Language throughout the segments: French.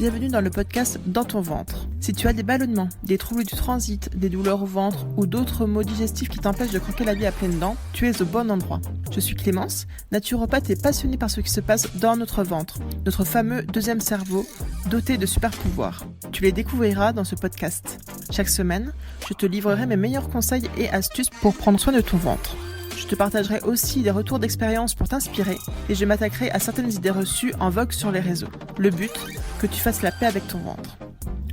Bienvenue dans le podcast Dans ton ventre. Si tu as des ballonnements, des troubles du transit, des douleurs au ventre ou d'autres maux digestifs qui t'empêchent de croquer la vie à pleines dents, tu es au bon endroit. Je suis Clémence, naturopathe et passionnée par ce qui se passe dans notre ventre, notre fameux deuxième cerveau, doté de super pouvoirs. Tu les découvriras dans ce podcast. Chaque semaine, je te livrerai mes meilleurs conseils et astuces pour prendre soin de ton ventre. Je te partagerai aussi des retours d'expérience pour t'inspirer et je m'attaquerai à certaines idées reçues en vogue sur les réseaux. Le but, que tu fasses la paix avec ton ventre.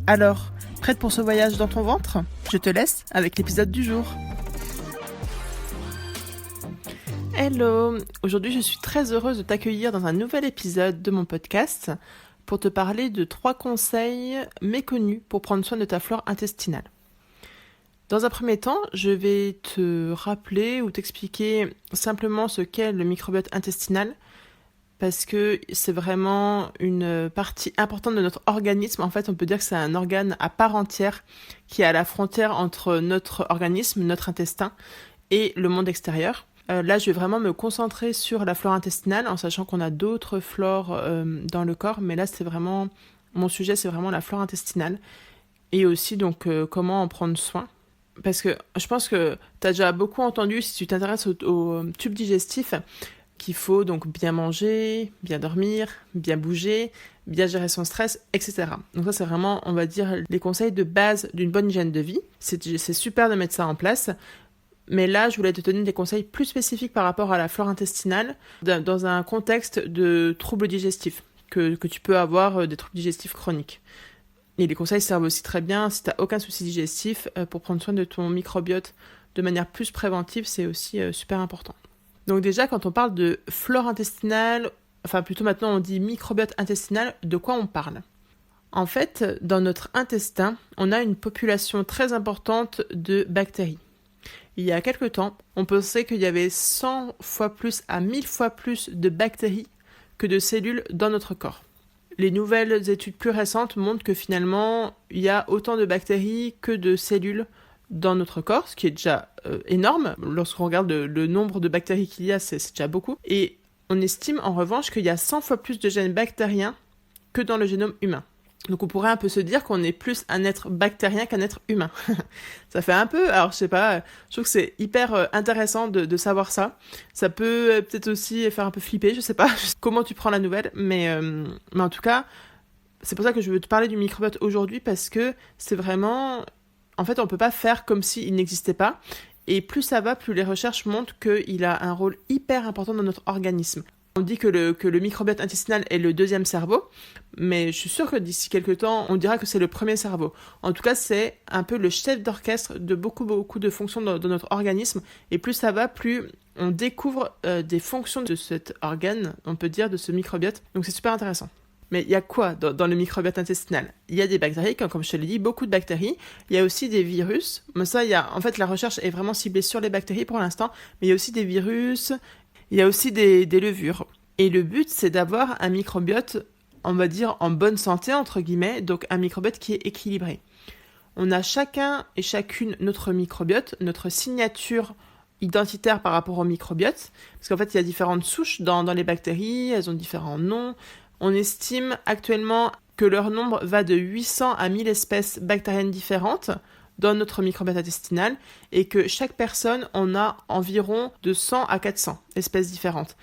Alors, prête pour ce voyage dans ton ventre ? Je te laisse avec l'épisode du jour. Hello ! Aujourd'hui, je suis très heureuse de t'accueillir dans un nouvel épisode de mon podcast pour te parler de 3 conseils méconnus pour prendre soin de ta flore intestinale. Dans un premier temps, je vais te rappeler ou t'expliquer simplement ce qu'est le microbiote intestinal parce que c'est vraiment une partie importante de notre organisme. En fait, on peut dire que c'est un organe à part entière qui est à la frontière entre notre organisme, notre intestin et le monde extérieur. Là, je vais vraiment me concentrer sur la flore intestinale en sachant qu'on a d'autres flores dans le corps, mais là, mon sujet, c'est vraiment la flore intestinale et aussi donc comment en prendre soin. Parce que je pense que tu as déjà beaucoup entendu, si tu t'intéresses au tube digestif, qu'il faut donc bien manger, bien dormir, bien bouger, bien gérer son stress, etc. Donc ça, c'est vraiment, on va dire, les conseils de base d'une bonne hygiène de vie. C'est super de mettre ça en place. Mais là, je voulais te donner des conseils plus spécifiques par rapport à la flore intestinale dans un contexte de troubles digestifs, que tu peux avoir des troubles digestifs chroniques. Et les conseils servent aussi très bien si tu n'as aucun souci digestif pour prendre soin de ton microbiote de manière plus préventive, c'est aussi super important. Donc déjà, quand on parle de flore intestinale, enfin plutôt maintenant on dit microbiote intestinal, de quoi on parle ? En fait, dans notre intestin, on a une population très importante de bactéries. Il y a quelque temps, on pensait qu'il y avait 100 fois plus à 1000 fois plus de bactéries que de cellules dans notre corps. Les nouvelles études plus récentes montrent que finalement, il y a autant de bactéries que de cellules dans notre corps, ce qui est déjà énorme. Lorsqu'on regarde le nombre de bactéries qu'il y a, c'est déjà beaucoup. Et on estime en revanche qu'il y a 100 fois plus de gènes bactériens que dans le génome humain. Donc on pourrait un peu se dire qu'on est plus un être bactérien qu'un être humain. Ça fait un peu, alors je sais pas, je trouve que c'est hyper intéressant de savoir ça. Ça peut peut-être aussi faire un peu flipper, je sais pas comment tu prends la nouvelle, mais en tout cas, c'est pour ça que je veux te parler du microbiote aujourd'hui parce que c'est vraiment, en fait on peut pas faire comme s'il n'existait pas. Et plus ça va, plus les recherches montrent qu'il a un rôle hyper important dans notre organisme. On dit que le microbiote intestinal est le deuxième cerveau, mais je suis sûre que d'ici quelques temps, on dira que c'est le premier cerveau. En tout cas, c'est un peu le chef d'orchestre de beaucoup de fonctions dans notre organisme. Et plus ça va, plus on découvre des fonctions de cet organe, on peut dire, de ce microbiote. Donc c'est super intéressant. Mais il y a quoi dans le microbiote intestinal ? Il y a des bactéries, comme je te l'ai dit, beaucoup de bactéries. Il y a aussi des virus. Mais ça, en fait, la recherche est vraiment ciblée sur les bactéries pour l'instant. Mais il y a aussi des virus, il y a aussi des levures. Et le but, c'est d'avoir un microbiote, on va dire, en bonne santé, entre guillemets, donc un microbiote qui est équilibré. On a chacun et chacune notre microbiote, notre signature identitaire par rapport au microbiote, parce qu'en fait, il y a différentes souches dans les bactéries, elles ont différents noms. On estime actuellement que leur nombre va de 800 à 1000 espèces bactériennes différentes dans notre microbiote intestinal et que chaque personne en a environ de 100 à 400 espèces différentes.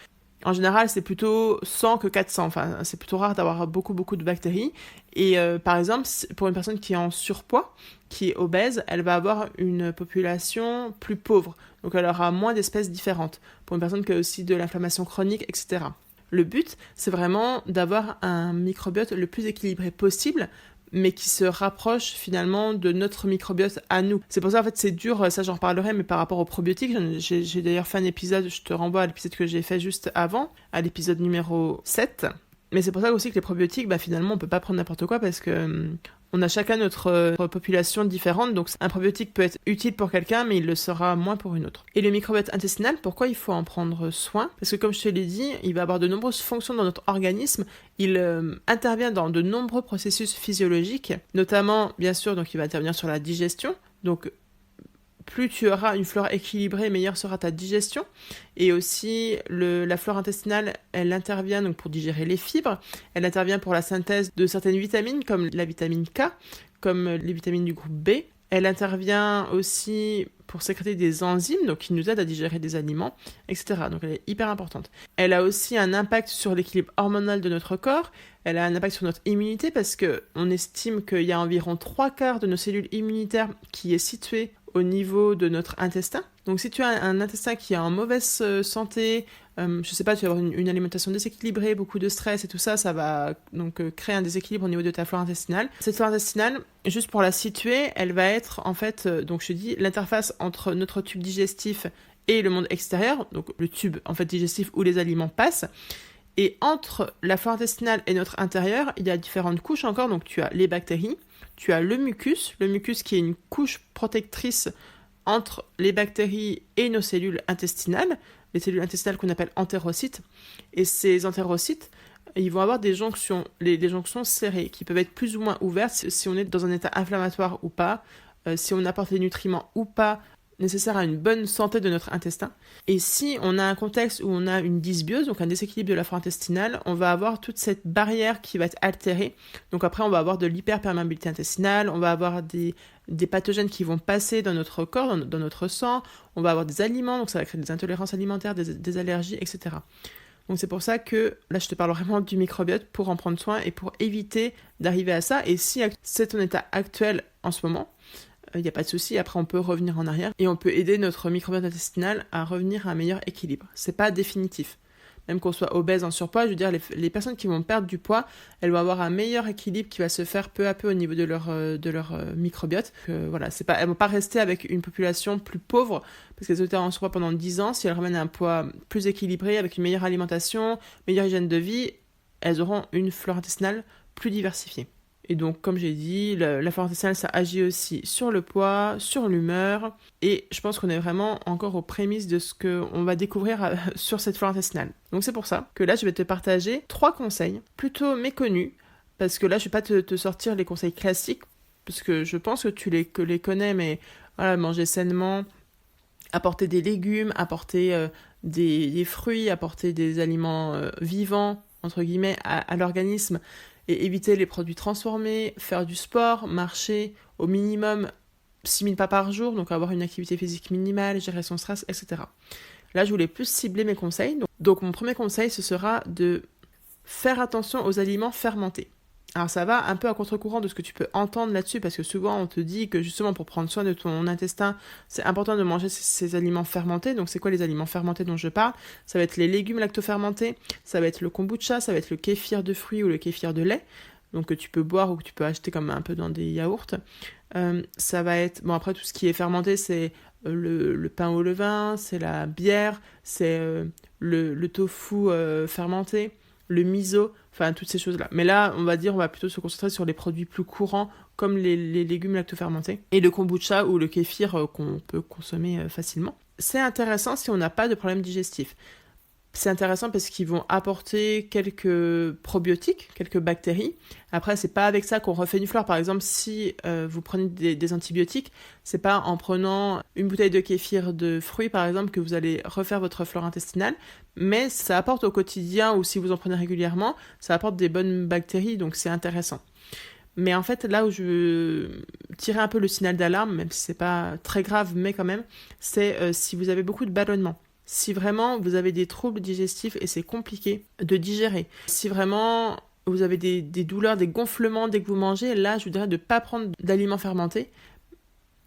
En général, c'est plutôt 100 que 400. Enfin, c'est plutôt rare d'avoir beaucoup de bactéries. Et par exemple, pour une personne qui est en surpoids, qui est obèse, elle va avoir une population plus pauvre. Donc, elle aura moins d'espèces différentes. Pour une personne qui a aussi de l'inflammation chronique, etc. Le but, c'est vraiment d'avoir un microbiote le plus équilibré possible, mais qui se rapproche finalement de notre microbiote à nous. C'est pour ça, en fait, c'est dur, ça j'en reparlerai, mais par rapport aux probiotiques, j'ai d'ailleurs fait un épisode, je te renvoie à l'épisode que j'ai fait juste avant, à l'épisode numéro 7. Mais c'est pour ça aussi que les probiotiques, finalement, on peut pas prendre n'importe quoi parce que on a chacun notre population différente, donc un probiotique peut être utile pour quelqu'un, mais il le sera moins pour une autre. Et le microbiote intestinal, pourquoi il faut en prendre soin ? Parce que comme je te l'ai dit, il va avoir de nombreuses fonctions dans notre organisme, il intervient dans de nombreux processus physiologiques, notamment, bien sûr, donc il va intervenir sur la digestion, donc plus tu auras une flore équilibrée, meilleure sera ta digestion. Et aussi, la flore intestinale, elle intervient donc pour digérer les fibres, elle intervient pour la synthèse de certaines vitamines, comme la vitamine K, comme les vitamines du groupe B. Elle intervient aussi pour sécréter des enzymes, donc qui nous aident à digérer des aliments, etc. Donc elle est hyper importante. Elle a aussi un impact sur l'équilibre hormonal de notre corps. Elle a un impact sur notre immunité parce qu'on estime qu'il y a environ 3/4 de nos cellules immunitaires qui est située au niveau de notre intestin. Donc si tu as un intestin qui est en mauvaise santé, je sais pas, tu vas avoir une alimentation déséquilibrée, beaucoup de stress et tout ça, ça va donc créer un déséquilibre au niveau de ta flore intestinale. Cette flore intestinale, juste pour la situer, elle va être en fait, donc je te dis, l'interface entre notre tube digestif et le monde extérieur, donc le tube en fait digestif où les aliments passent. Et entre la flore intestinale et notre intérieur, il y a différentes couches encore. Donc tu as les bactéries, tu as le mucus qui est une couche protectrice entre les bactéries et nos cellules intestinales, les cellules intestinales qu'on appelle entérocytes. Et ces entérocytes, ils vont avoir des jonctions, les jonctions serrées, qui peuvent être plus ou moins ouvertes si on est dans un état inflammatoire ou pas, si on apporte des nutriments ou pas, nécessaire à une bonne santé de notre intestin. Et si on a un contexte où on a une dysbiose, donc un déséquilibre de la flore intestinale, on va avoir toute cette barrière qui va être altérée. Donc après, on va avoir de l'hyperperméabilité intestinale, on va avoir des pathogènes qui vont passer dans notre corps, dans notre sang, on va avoir des aliments, donc ça va créer des intolérances alimentaires, des allergies, etc. Donc c'est pour ça que là je te parle vraiment du microbiote pour en prendre soin et pour éviter d'arriver à ça. Et si c'est ton état actuel en ce moment, il n'y a pas de souci, après on peut revenir en arrière et on peut aider notre microbiote intestinal à revenir à un meilleur équilibre. C'est pas définitif. Même qu'on soit obèse, en surpoids, je veux dire, les personnes qui vont perdre du poids, elles vont avoir un meilleur équilibre qui va se faire peu à peu au niveau de leur microbiote. Voilà, elles vont pas rester avec une population plus pauvre, parce qu'elles étaient en surpoids pendant 10 ans. Si elles reviennent à un poids plus équilibré, avec une meilleure alimentation, meilleure hygiène de vie, elles auront une flore intestinale plus diversifiée. Et donc, comme j'ai dit, la flore intestinale, ça agit aussi sur le poids, sur l'humeur. Et je pense qu'on est vraiment encore aux prémices de ce qu'on va découvrir sur cette flore intestinale. Donc c'est pour ça que là, je vais te partager 3 conseils plutôt méconnus. Parce que là, je ne vais pas te sortir les conseils classiques. Parce que je pense que tu les connais, mais voilà, manger sainement, apporter des légumes, apporter des fruits, apporter des aliments vivants, entre guillemets, à l'organisme. Et éviter les produits transformés, faire du sport, marcher au minimum 6000 pas par jour, donc avoir une activité physique minimale, gérer son stress, etc. Là, je voulais plus cibler mes conseils. Donc mon premier conseil, ce sera de faire attention aux aliments fermentés. Alors ça va un peu à contre-courant de ce que tu peux entendre là-dessus, parce que souvent on te dit que justement pour prendre soin de ton intestin, c'est important de manger ces aliments fermentés. Donc c'est quoi les aliments fermentés dont je parle ? Ça va être les légumes lactofermentés, ça va être le kombucha, ça va être le kéfir de fruits ou le kéfir de lait, donc que tu peux boire ou que tu peux acheter comme un peu dans des yaourts. Ça va être, bon après tout ce qui est fermenté, c'est le pain au levain, c'est la bière, c'est le tofu fermenté, le miso, enfin toutes ces choses-là. Mais là, on va plutôt se concentrer sur les produits plus courants, comme les légumes lactofermentés, et le kombucha ou le kéfir qu'on peut consommer facilement. C'est intéressant si on n'a pas de problème digestif. C'est intéressant parce qu'ils vont apporter quelques probiotiques, quelques bactéries. Après, c'est pas avec ça qu'on refait une flore. Par exemple, si vous prenez des antibiotiques, c'est pas en prenant une bouteille de kéfir de fruits, par exemple, que vous allez refaire votre flore intestinale. Mais ça apporte au quotidien, ou si vous en prenez régulièrement, ça apporte des bonnes bactéries, donc c'est intéressant. Mais en fait, là où je veux tirer un peu le signal d'alarme, même si c'est pas très grave, mais quand même, c'est si vous avez beaucoup de ballonnements. Si vraiment vous avez des troubles digestifs et c'est compliqué de digérer, si vraiment vous avez des douleurs, des gonflements dès que vous mangez, là je vous dirais de ne pas prendre d'aliments fermentés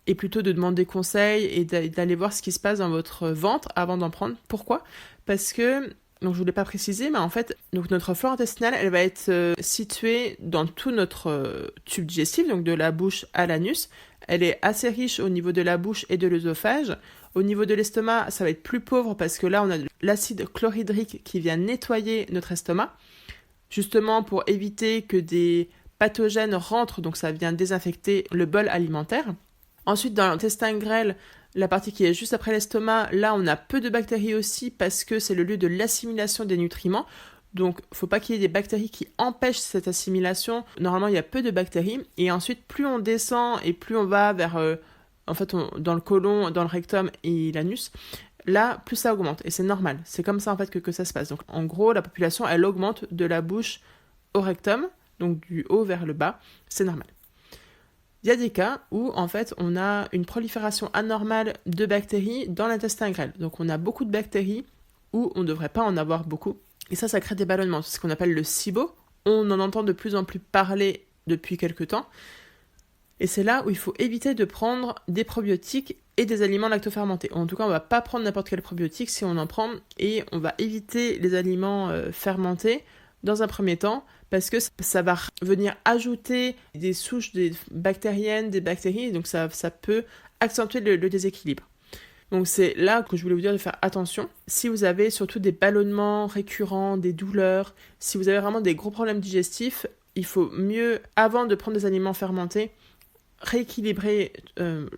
et plutôt de demander conseil et d'aller voir ce qui se passe dans votre ventre avant d'en prendre. Pourquoi ? Parce que, donc je ne voulais pas préciser, mais en fait, donc notre flore intestinale, elle va être située dans tout notre tube digestif, donc de la bouche à l'anus. Elle est assez riche au niveau de la bouche et de l'œsophage. Au niveau de l'estomac, ça va être plus pauvre parce que là, on a de l'acide chlorhydrique qui vient nettoyer notre estomac, justement pour éviter que des pathogènes rentrent, donc ça vient désinfecter le bol alimentaire. Ensuite, dans l'intestin grêle, la partie qui est juste après l'estomac, là, on a peu de bactéries aussi parce que c'est le lieu de l'assimilation des nutriments. Donc, il ne faut pas qu'il y ait des bactéries qui empêchent cette assimilation. Normalement, il y a peu de bactéries. Et ensuite, plus on descend et plus on va vers en fait, dans le côlon, dans le rectum et l'anus, là, plus ça augmente. Et c'est normal. C'est comme ça, en fait, que ça se passe. Donc, en gros, la population, elle augmente de la bouche au rectum, donc du haut vers le bas. C'est normal. Il y a des cas où, en fait, on a une prolifération anormale de bactéries dans l'intestin grêle. Donc, on a beaucoup de bactéries où on ne devrait pas en avoir beaucoup. Et ça crée des ballonnements. C'est ce qu'on appelle le SIBO. On en entend de plus en plus parler depuis quelques temps. Et c'est là où il faut éviter de prendre des probiotiques et des aliments lactofermentés. En tout cas, on ne va pas prendre n'importe quel probiotique si on en prend, et on va éviter les aliments fermentés dans un premier temps, parce que ça va venir ajouter des souches bactériennes, des bactéries, et donc ça peut accentuer le déséquilibre. Donc c'est là que je voulais vous dire de faire attention. Si vous avez surtout des ballonnements récurrents, des douleurs, si vous avez vraiment des gros problèmes digestifs, il faut mieux, avant de prendre des aliments fermentés, rééquilibrer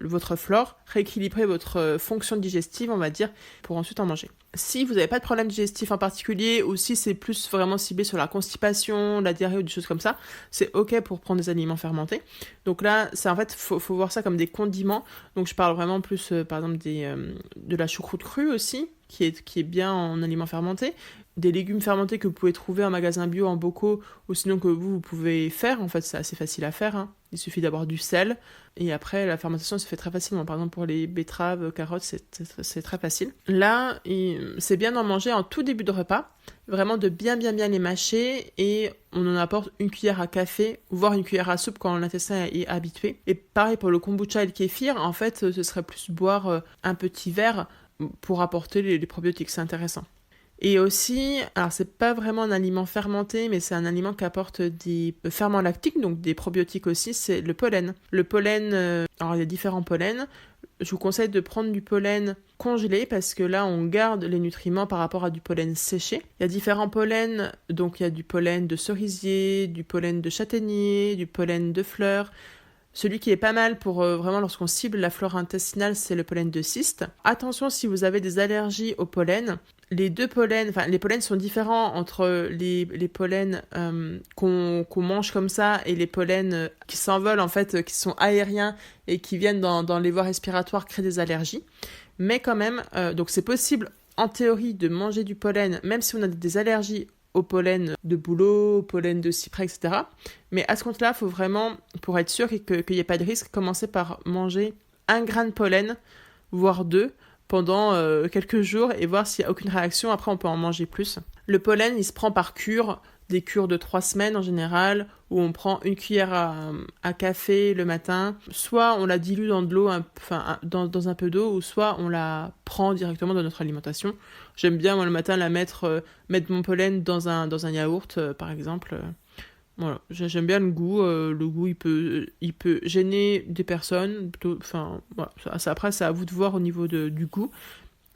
votre flore, rééquilibrer votre fonction digestive, on va dire, pour ensuite en manger. Si vous n'avez pas de problème digestif en particulier, ou si c'est plus vraiment ciblé sur la constipation, la diarrhée ou des choses comme ça, c'est ok pour prendre des aliments fermentés. Donc là, c'est en fait, faut voir ça comme des condiments. Donc je parle vraiment plus, par exemple, de la choucroute crue aussi, qui est bien en aliments fermentés, des légumes fermentés que vous pouvez trouver en magasin bio, en bocaux, ou sinon que vous pouvez faire. En fait, c'est assez facile à faire, hein. Il suffit d'avoir du sel, et après, la fermentation se fait très facilement. Par exemple, pour les betteraves, carottes, c'est très facile. Là, c'est bien d'en manger en tout début de repas, vraiment de bien les mâcher, et on en apporte une cuillère à café, voire une cuillère à soupe quand l'intestin est habitué. Et pareil pour le kombucha et le kéfir, en fait, ce serait plus boire un petit verre pour apporter les probiotiques, c'est intéressant. Et aussi, alors c'est pas vraiment un aliment fermenté, mais c'est un aliment qui apporte des ferments lactiques, donc des probiotiques aussi, c'est le pollen. Le pollen, alors il y a différents pollens. Je vous conseille de prendre du pollen congelé parce que là on garde les nutriments par rapport à du pollen séché. Il y a différents pollens, donc il y a du pollen de cerisier, du pollen de châtaignier, du pollen de fleurs. Celui qui est pas mal pour vraiment lorsqu'on cible la flore intestinale, c'est le pollen de cyste. Attention si vous avez des allergies au pollen. Les pollens sont différents entre les pollens qu'on mange comme ça et les pollens qui s'envolent en fait, qui sont aériens et qui viennent dans les voies respiratoires, créent des allergies. Mais quand même, donc c'est possible en théorie de manger du pollen, même si on a des allergies au pollen de bouleau, au pollen de cyprès, etc. Mais à ce compte-là, il faut vraiment, pour être sûr qu'il n'y ait pas de risque, commencer par manger 1 grain de pollen, voire 2, pendant quelques jours et voir s'il n'y a aucune réaction. Après, on peut en manger plus. Le pollen, il se prend par cure, des cures de 3 semaines en général, où on prend une cuillère à café le matin. Soit on la dilue dans de l'eau, dans un peu d'eau, ou soit on la prend directement dans notre alimentation. J'aime bien, moi, le matin, mettre mon pollen dans un yaourt, par exemple. Voilà, j'aime bien le goût. Le goût, il peut gêner des personnes. Voilà. Après, c'est à vous de voir au niveau du goût.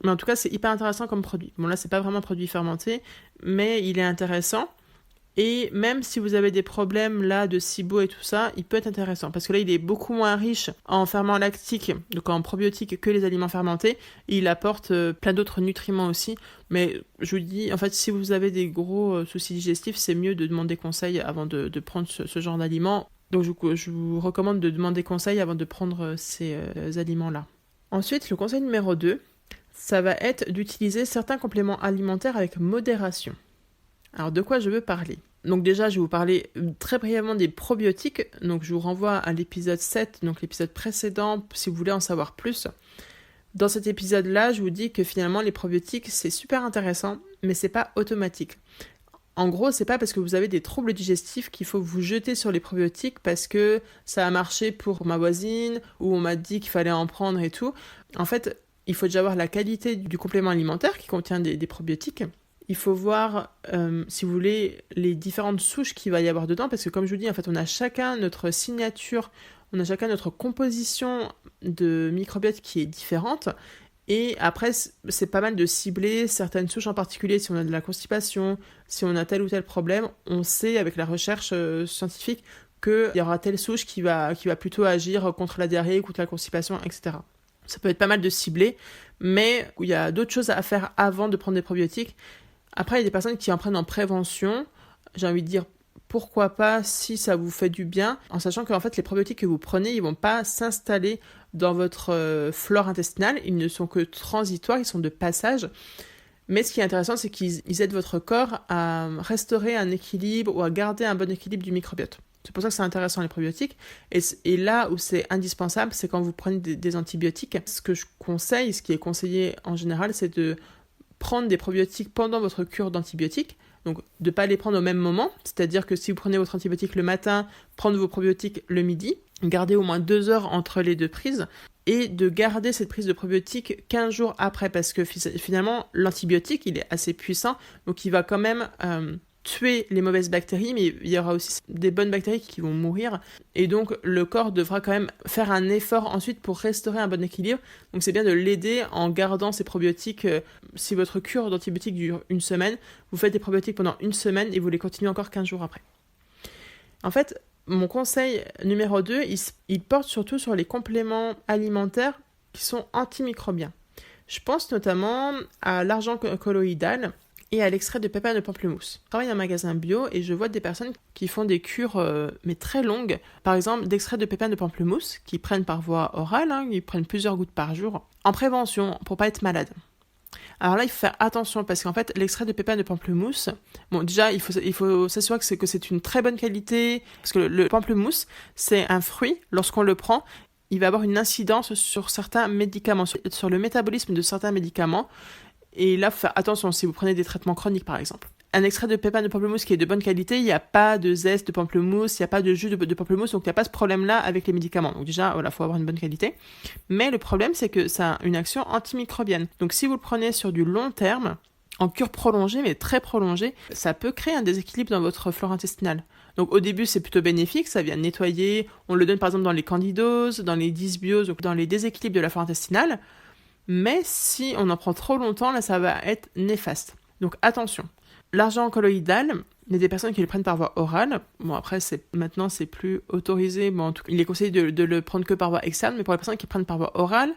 Mais en tout cas, c'est hyper intéressant comme produit. Bon, là, c'est pas vraiment un produit fermenté, mais il est intéressant. Et même si vous avez des problèmes là de SIBO et tout ça, il peut être intéressant. Parce que là, il est beaucoup moins riche en ferments lactiques, donc en probiotiques, que les aliments fermentés. Et il apporte plein d'autres nutriments aussi. Mais je vous dis, en fait, si vous avez des gros soucis digestifs, c'est mieux de demander conseil avant de prendre ce genre d'aliments. Donc je vous recommande de demander conseil avant de prendre ces aliments-là. Ensuite, le conseil numéro 2, ça va être d'utiliser certains compléments alimentaires avec modération. Alors, de quoi je veux parler ? Donc déjà, je vais vous parler très brièvement des probiotiques. Donc, je vous renvoie à l'épisode 7, donc l'épisode précédent, si vous voulez en savoir plus. Dans cet épisode-là, je vous dis que finalement, les probiotiques, c'est super intéressant, mais c'est pas automatique. En gros, c'est pas parce que vous avez des troubles digestifs qu'il faut vous jeter sur les probiotiques parce que ça a marché pour ma voisine, ou on m'a dit qu'il fallait en prendre et tout. En fait, il faut déjà voir la qualité du complément alimentaire qui contient des probiotiques. Il faut voir, si vous voulez, les différentes souches qu'il va y avoir dedans, parce que comme je vous dis, en fait, on a chacun notre signature, on a chacun notre composition de microbiote qui est différente, et après, c'est pas mal de cibler certaines souches en particulier. Si on a de la constipation, si on a tel ou tel problème, on sait avec la recherche scientifique qu'il y aura telle souche qui va plutôt agir contre la diarrhée, contre la constipation, etc. Ça peut être pas mal de cibler, mais il y a d'autres choses à faire avant de prendre des probiotiques. Après, il y a des personnes qui en prennent en prévention. J'ai envie de dire pourquoi pas si ça vous fait du bien, en sachant qu'en fait les probiotiques que vous prenez, ils vont pas s'installer dans votre flore intestinale, ils ne sont que transitoires, ils sont de passage. Mais ce qui est intéressant, c'est qu'ils aident votre corps à restaurer un équilibre ou à garder un bon équilibre du microbiote. C'est pour ça que c'est intéressant les probiotiques. Et là où c'est indispensable, c'est quand vous prenez des antibiotiques. Ce que je conseille, ce qui est conseillé en général, c'est de prendre des probiotiques pendant votre cure d'antibiotiques. Donc de ne pas les prendre au même moment. C'est-à-dire que si vous prenez votre antibiotique le matin, prendre vos probiotiques le midi, garder au moins 2 heures entre les 2 prises. Et de garder cette prise de probiotiques 15 jours après, parce que finalement, l'antibiotique, il est assez puissant, donc il va quand même tuer les mauvaises bactéries, mais il y aura aussi des bonnes bactéries qui vont mourir, et donc le corps devra quand même faire un effort ensuite pour restaurer un bon équilibre, donc c'est bien de l'aider en gardant ces probiotiques. Si votre cure d'antibiotiques dure 1 semaine, vous faites des probiotiques pendant 1 semaine, et vous les continuez encore 15 jours après. En fait, mon conseil numéro 2, il porte surtout sur les compléments alimentaires qui sont antimicrobiens. Je pense notamment à l'argent colloïdal et à l'extrait de pépins de pamplemousse. Je travaille dans un magasin bio et je vois des personnes qui font des cures mais très longues, par exemple d'extrait de pépins de pamplemousse, qui prennent par voie orale, ils prennent plusieurs gouttes par jour, en prévention, pour pas être malade. Alors là, il faut faire attention parce qu'en fait, l'extrait de pépins de pamplemousse, bon, déjà, il faut s'assurer que c'est une très bonne qualité, parce que le pamplemousse, c'est un fruit, lorsqu'on le prend, il va avoir une incidence sur certains médicaments, sur le métabolisme de certains médicaments, et là, il faut faire attention si vous prenez des traitements chroniques, par exemple. Un extrait de pépins de pamplemousse qui est de bonne qualité, il n'y a pas de zeste de pamplemousse, il n'y a pas de jus de pamplemousse, donc il n'y a pas ce problème-là avec les médicaments. Donc déjà, voilà, il faut avoir une bonne qualité. Mais le problème, c'est que ça a une action antimicrobienne. Donc si vous le prenez sur du long terme, en cure prolongée, mais très prolongée, ça peut créer un déséquilibre dans votre flore intestinale. Donc au début, c'est plutôt bénéfique, ça vient nettoyer. On le donne par exemple dans les candidoses, dans les dysbioses, donc dans les déséquilibres de la flore intestinale. Mais si on en prend trop longtemps, là, ça va être néfaste. Donc attention. L'argent colloïdal, il y a des personnes qui le prennent par voie orale. Bon, après, maintenant, c'est plus autorisé. Bon, en tout cas, il est conseillé de le prendre que par voie externe, mais pour les personnes qui prennent par voie orale,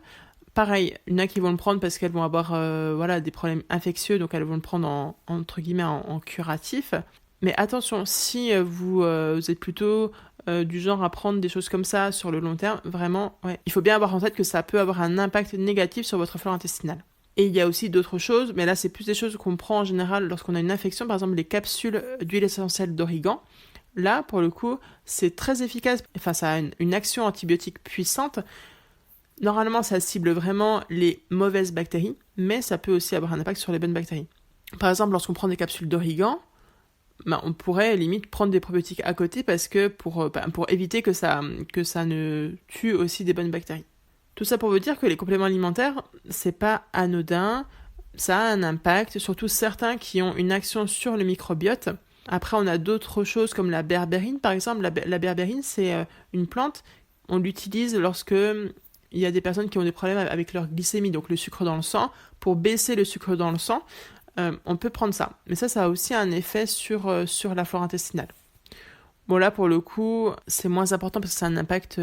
pareil, il y en a qui vont le prendre parce qu'elles vont avoir des problèmes infectieux, donc elles vont le prendre entre guillemets en curatif. Mais attention, si vous êtes plutôt du genre à prendre des choses comme ça sur le long terme, vraiment, il faut bien avoir en tête que ça peut avoir un impact négatif sur votre flore intestinale. Et il y a aussi d'autres choses, mais là c'est plus des choses qu'on prend en général lorsqu'on a une infection, par exemple les capsules d'huile essentielle d'origan. Là, pour le coup, c'est très efficace, enfin ça a une action antibiotique puissante. Normalement, ça cible vraiment les mauvaises bactéries, mais ça peut aussi avoir un impact sur les bonnes bactéries. Par exemple, lorsqu'on prend des capsules d'origan, on pourrait limite prendre des probiotiques à côté parce que pour éviter que ça ne tue aussi des bonnes bactéries. Tout ça pour vous dire que les compléments alimentaires, c'est pas anodin, ça a un impact, surtout certains qui ont une action sur le microbiote. Après, on a d'autres choses comme la berbérine, par exemple. La berbérine, c'est une plante, on l'utilise lorsque il y a des personnes qui ont des problèmes avec leur glycémie, donc le sucre dans le sang. Pour baisser le sucre dans le sang, on peut prendre ça. Mais ça a aussi un effet sur la flore intestinale. Bon, là, pour le coup, c'est moins important parce que c'est un impact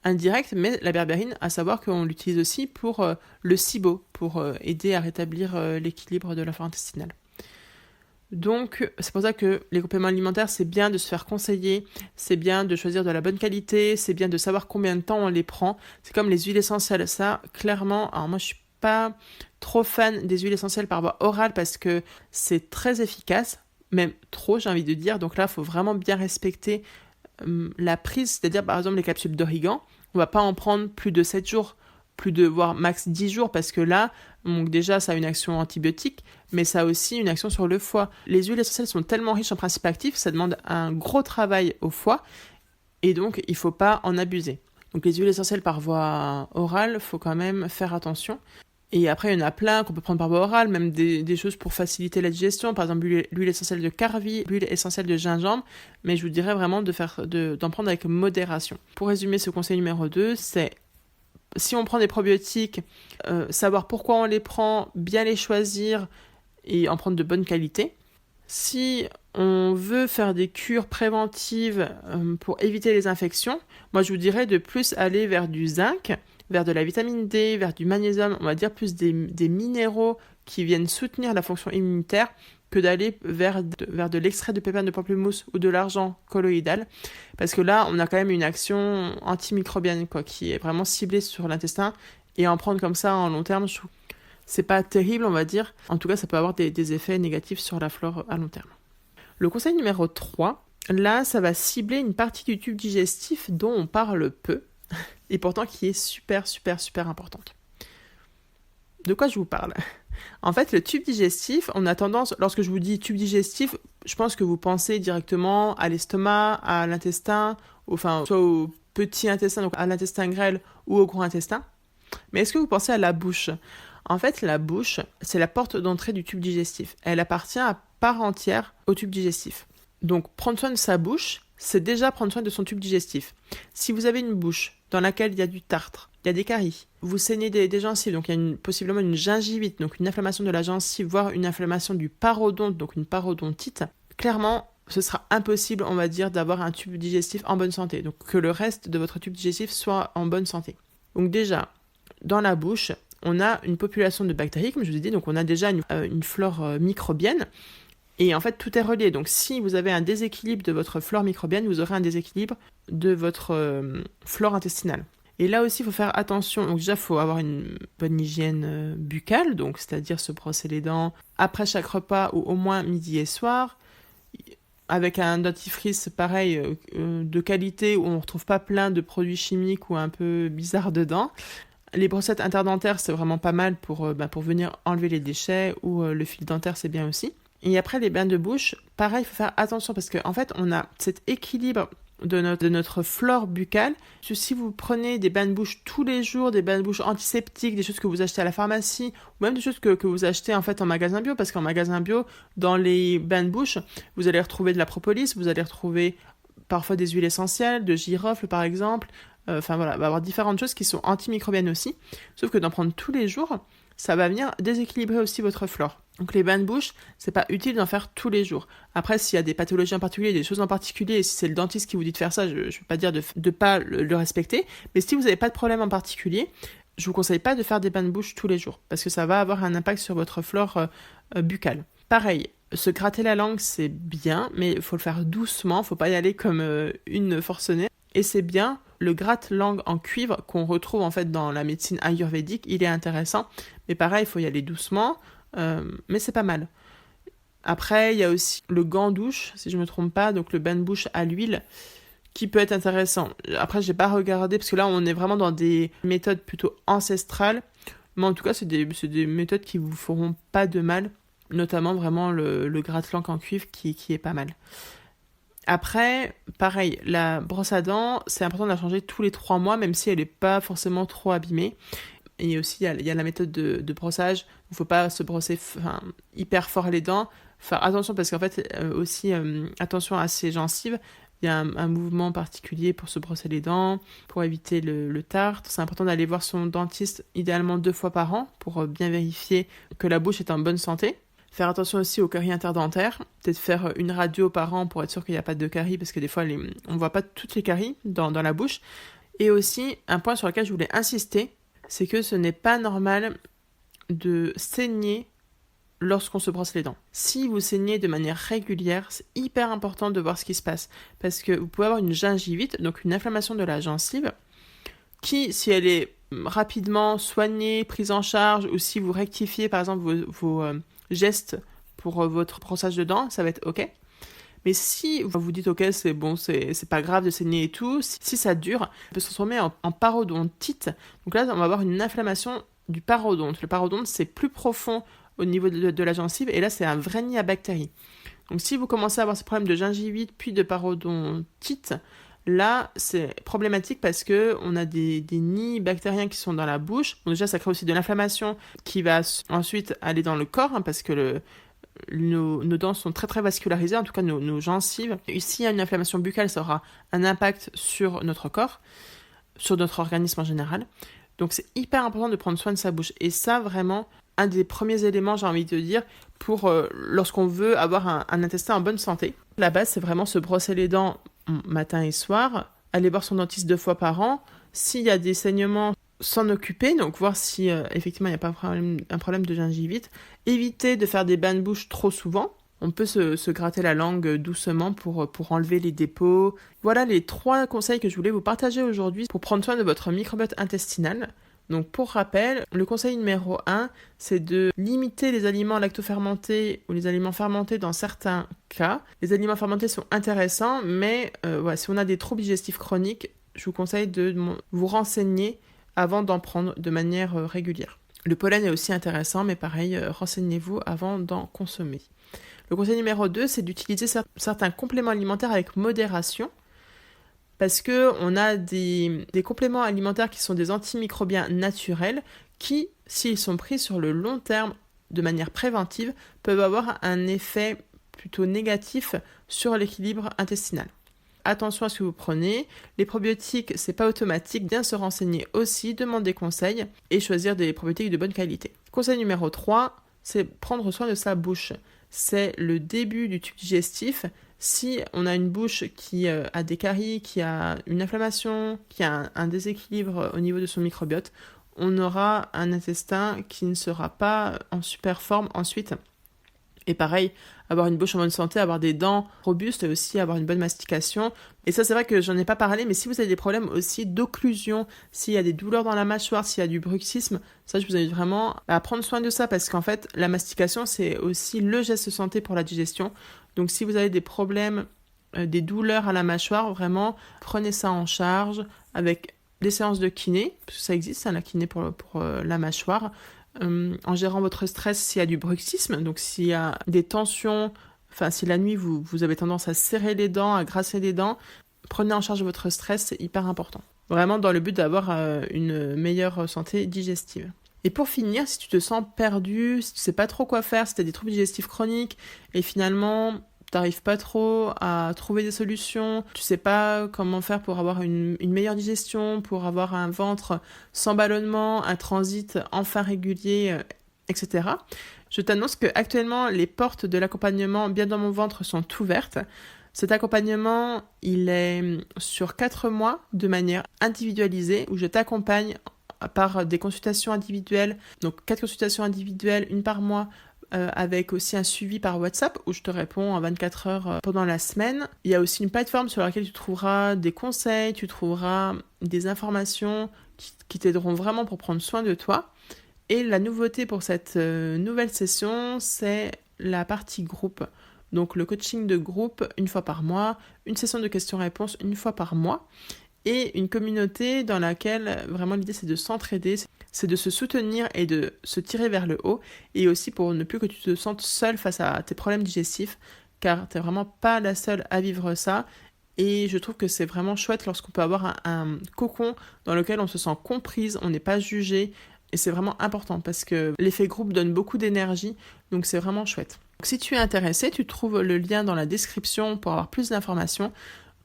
indirect, mais la berbérine, à savoir qu'on l'utilise aussi pour le SIBO, pour aider à rétablir l'équilibre de la flore intestinale. Donc, c'est pour ça que les compléments alimentaires, c'est bien de se faire conseiller, c'est bien de choisir de la bonne qualité, c'est bien de savoir combien de temps on les prend. C'est comme les huiles essentielles, ça, clairement, alors moi, je suis pas trop fan des huiles essentielles par voie orale parce que c'est très efficace, même trop, j'ai envie de dire. Donc là, il faut vraiment bien respecter la prise, c'est-à-dire, par exemple, les capsules d'origan, on va pas en prendre plus de 7 jours, voire max 10 jours, parce que là, donc déjà, ça a une action antibiotique, mais ça a aussi une action sur le foie. Les huiles essentielles sont tellement riches en principes actifs, ça demande un gros travail au foie, et donc il ne faut pas en abuser. Donc les huiles essentielles par voie orale, il faut quand même faire attention. Et après, il y en a plein qu'on peut prendre par voie orale, même des choses pour faciliter la digestion, par exemple l'huile essentielle de carvi, l'huile essentielle de gingembre, mais je vous dirais vraiment d'en prendre avec modération. Pour résumer ce conseil numéro 2, c'est si on prend des probiotiques, savoir pourquoi on les prend, bien les choisir et en prendre de bonne qualité. Si on veut faire des cures préventives pour éviter les infections, moi je vous dirais de plus aller vers du zinc, vers de la vitamine D, vers du magnésium, on va dire plus des minéraux qui viennent soutenir la fonction immunitaire que d'aller vers de l'extrait de pépins de pamplemousse ou de l'argent colloïdal, parce que là, on a quand même une action antimicrobienne qui est vraiment ciblée sur l'intestin, et en prendre comme ça en long terme, je trouve que c'est pas terrible, on va dire. En tout cas, ça peut avoir des effets négatifs sur la flore à long terme. Le conseil numéro 3, là, ça va cibler une partie du tube digestif dont on parle peu, et pourtant qui est super, super, super importante. De quoi je vous parle ? En fait, le tube digestif, on a tendance, lorsque je vous dis tube digestif, je pense que vous pensez directement à l'estomac, à l'intestin, soit au petit intestin, donc à l'intestin grêle ou au gros intestin. Mais est-ce que vous pensez à la bouche ? En fait, la bouche, c'est la porte d'entrée du tube digestif. Elle appartient à part entière au tube digestif. Donc, prendre soin de sa bouche, c'est déjà prendre soin de son tube digestif. Si vous avez une bouche dans laquelle il y a du tartre, il y a des caries, vous saignez des gencives, donc il y a possiblement une gingivite, donc une inflammation de la gencive, voire une inflammation du parodonte, donc une parodontite, clairement, ce sera impossible, on va dire, d'avoir un tube digestif en bonne santé. Donc que le reste de votre tube digestif soit en bonne santé. Donc déjà, dans la bouche, on a une population de bactéries, comme je vous ai dit, donc on a déjà une flore microbienne. Et en fait, tout est relié. Donc, si vous avez un déséquilibre de votre flore microbienne, vous aurez un déséquilibre de votre flore intestinale. Et là aussi, il faut faire attention. Donc déjà, il faut avoir une bonne hygiène buccale, donc c'est-à-dire se brosser les dents après chaque repas ou au moins midi et soir, avec un dentifrice pareil de qualité où on ne retrouve pas plein de produits chimiques ou un peu bizarres dedans. Les brossettes interdentaires, c'est vraiment pas mal pour venir enlever les déchets, ou le fil dentaire, c'est bien aussi. Et après, les bains de bouche, pareil, il faut faire attention parce qu'en fait, on a cet équilibre de notre flore buccale. Si vous prenez des bains de bouche tous les jours, des bains de bouche antiseptiques, des choses que vous achetez à la pharmacie, ou même des choses que vous achetez en fait en magasin bio, parce qu'en magasin bio, dans les bains de bouche, vous allez retrouver de la propolis, vous allez retrouver parfois des huiles essentielles, de girofle par exemple. Il va y avoir différentes choses qui sont antimicrobiennes aussi. Sauf que d'en prendre tous les jours, ça va venir déséquilibrer aussi votre flore. Donc les bains de bouche, c'est pas utile d'en faire tous les jours. Après, s'il y a des pathologies en particulier, des choses en particulier, et si c'est le dentiste qui vous dit de faire ça, je ne vais pas dire de pas le respecter. Mais si vous n'avez pas de problème en particulier, je vous conseille pas de faire des bains de bouche tous les jours, parce que ça va avoir un impact sur votre flore buccale. Pareil, se gratter la langue, c'est bien, mais il faut le faire doucement, faut pas y aller comme une forcenée. Et c'est bien, le gratte-langue en cuivre qu'on retrouve en fait dans la médecine ayurvédique, il est intéressant. Mais pareil, il faut y aller doucement, mais c'est pas mal. Après, il y a aussi le gant douche, si je me trompe pas, donc le bain de bouche à l'huile, qui peut être intéressant. Après, j'ai pas regardé, parce que là, on est vraiment dans des méthodes plutôt ancestrales. Mais en tout cas, c'est des méthodes qui vous feront pas de mal, notamment vraiment le gratte-langue en cuivre qui est pas mal. Après, pareil, la brosse à dents, c'est important de la changer tous les 3 mois, même si elle n'est pas forcément trop abîmée. Et aussi, il y a la méthode de brossage. Il ne faut pas se brosser hyper fort les dents. Faire attention parce qu'en fait, attention à ses gencives. Il y a un mouvement particulier pour se brosser les dents, pour éviter le tartre. C'est important d'aller voir son dentiste, idéalement 2 fois par an, pour bien vérifier que la bouche est en bonne santé. Faire attention aussi aux caries interdentaires, peut-être faire une radio par an pour être sûr qu'il n'y a pas de caries, parce que des fois on ne voit pas toutes les caries dans la bouche. Et aussi, un point sur lequel je voulais insister, c'est que ce n'est pas normal de saigner lorsqu'on se brosse les dents. Si vous saignez de manière régulière, c'est hyper important de voir ce qui se passe, parce que vous pouvez avoir une gingivite, donc une inflammation de la gencive, qui, si elle est rapidement soignée, prise en charge, ou si vous rectifiez par exemple vos gestes pour votre brossage de dents, ça va être ok. Mais si vous dites ok, c'est bon, c'est pas grave de saigner et tout, si ça dure, ça peut se transformer en parodontite. Donc là, on va avoir une inflammation du parodonte. Le parodonte, c'est plus profond au niveau de la gencive, et là, c'est un vrai nid à bactéries. Donc si vous commencez à avoir ce problème de gingivite puis de parodontite, là, c'est problématique parce qu'on a des nids bactériens qui sont dans la bouche. Donc déjà, ça crée aussi de l'inflammation qui va ensuite aller dans le corps, parce que nos dents sont très très vascularisées, en tout cas nos gencives. Et s'il y a une inflammation buccale, ça aura un impact sur notre corps, sur notre organisme en général. Donc c'est hyper important de prendre soin de sa bouche. Et ça, vraiment, un des premiers éléments, j'ai envie de dire, pour lorsqu'on veut avoir un intestin en bonne santé. La base, c'est vraiment se brosser les dents matin et soir, aller voir son dentiste 2 fois par an. S'il y a des saignements, s'en occuper, donc voir si effectivement il n'y a pas un problème de gingivite. Éviter de faire des bains de bouche trop souvent, On peut se gratter la langue doucement pour enlever les dépôts. Voilà les 3 conseils que je voulais vous partager aujourd'hui pour prendre soin de votre microbiote intestinal. Donc pour rappel, le conseil numéro 1, c'est de limiter les aliments lactofermentés ou les aliments fermentés dans certains cas. Les aliments fermentés sont intéressants, mais si on a des troubles digestifs chroniques, je vous conseille de vous renseigner avant d'en prendre de manière régulière. Le pollen est aussi intéressant, mais pareil, renseignez-vous avant d'en consommer. Le conseil numéro 2, c'est d'utiliser certains compléments alimentaires avec modération, parce qu'on a des compléments alimentaires qui sont des antimicrobiens naturels qui, s'ils sont pris sur le long terme de manière préventive, peuvent avoir un effet plutôt négatif sur l'équilibre intestinal. Attention à ce que vous prenez. Les probiotiques, c'est pas automatique. Bien se renseigner aussi, demander conseil et choisir des probiotiques de bonne qualité. Conseil numéro 3, c'est prendre soin de sa bouche. C'est le début du tube digestif. Si on a une bouche qui a des caries, qui a une inflammation, qui a un déséquilibre au niveau de son microbiote, on aura un intestin qui ne sera pas en super forme ensuite. Et pareil, avoir une bouche en bonne santé, avoir des dents robustes et aussi avoir une bonne mastication. Et ça, c'est vrai que j'en ai pas parlé, mais si vous avez des problèmes aussi d'occlusion, s'il y a des douleurs dans la mâchoire, s'il y a du bruxisme, ça, je vous invite vraiment à prendre soin de ça parce qu'en fait, la mastication, c'est aussi le geste santé pour la digestion. Donc, si vous avez des problèmes, des douleurs à la mâchoire, vraiment, prenez ça en charge avec des séances de kiné, parce que ça existe, la kiné pour la mâchoire. En gérant votre stress s'il y a du bruxisme, donc s'il y a des tensions, si la nuit vous avez tendance à serrer les dents, à grasser les dents, prenez en charge votre stress, c'est hyper important. Vraiment dans le but d'avoir une meilleure santé digestive. Et pour finir, si tu te sens perdu, si tu sais pas trop quoi faire, si tu as des troubles digestifs chroniques et finalement t'arrives pas trop à trouver des solutions, tu sais pas comment faire pour avoir une meilleure digestion, pour avoir un ventre sans ballonnement, un transit enfin régulier, etc. Je t'annonce que actuellement les portes de l'accompagnement Bien dans mon ventre sont ouvertes. Cet accompagnement, il est sur 4 mois de manière individualisée où je t'accompagne par des consultations individuelles, donc 4 consultations individuelles, une par mois, avec aussi un suivi par WhatsApp où je te réponds en 24 heures pendant la semaine. Il y a aussi une plateforme sur laquelle tu trouveras des conseils, tu trouveras des informations qui t'aideront vraiment pour prendre soin de toi. Et la nouveauté pour cette nouvelle session, c'est la partie groupe. Donc le coaching de groupe une fois par mois, une session de questions-réponses une fois par mois et une communauté dans laquelle vraiment l'idée c'est de s'entraider, c'est de se soutenir et de se tirer vers le haut et aussi pour ne plus que tu te sentes seule face à tes problèmes digestifs car tu n'es vraiment pas la seule à vivre ça et je trouve que c'est vraiment chouette lorsqu'on peut avoir un cocon dans lequel on se sent comprise, on n'est pas jugé et c'est vraiment important parce que l'effet groupe donne beaucoup d'énergie donc c'est vraiment chouette. Donc, si tu es intéressé, tu trouves le lien dans la description pour avoir plus d'informations.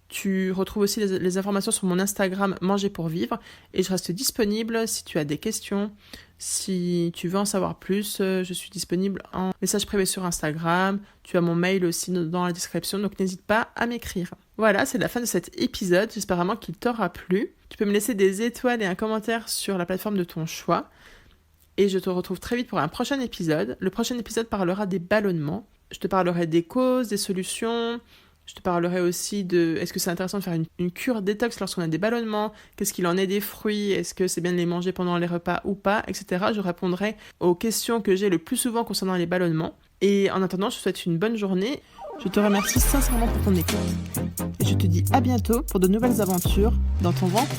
Tu retrouves aussi les informations sur mon Instagram Manger pour vivre et je reste disponible si tu as des questions, si tu veux en savoir plus, je suis disponible en message privé sur Instagram, tu as mon mail aussi dans la description donc n'hésite pas à m'écrire. Voilà, c'est la fin de cet épisode, j'espère vraiment qu'il t'aura plu. Tu peux me laisser des étoiles et un commentaire sur la plateforme de ton choix et je te retrouve très vite pour un prochain épisode. Le prochain épisode parlera des ballonnements, je te parlerai des causes, des solutions. Je te parlerai aussi de est-ce que c'est intéressant de faire une cure détox lorsqu'on a des ballonnements, qu'est-ce qu'il en est des fruits, est-ce que c'est bien de les manger pendant les repas ou pas, etc. Je répondrai aux questions que j'ai le plus souvent concernant les ballonnements. Et en attendant, je te souhaite une bonne journée. Je te remercie sincèrement pour ton écoute. Et je te dis à bientôt pour de nouvelles aventures dans ton ventre.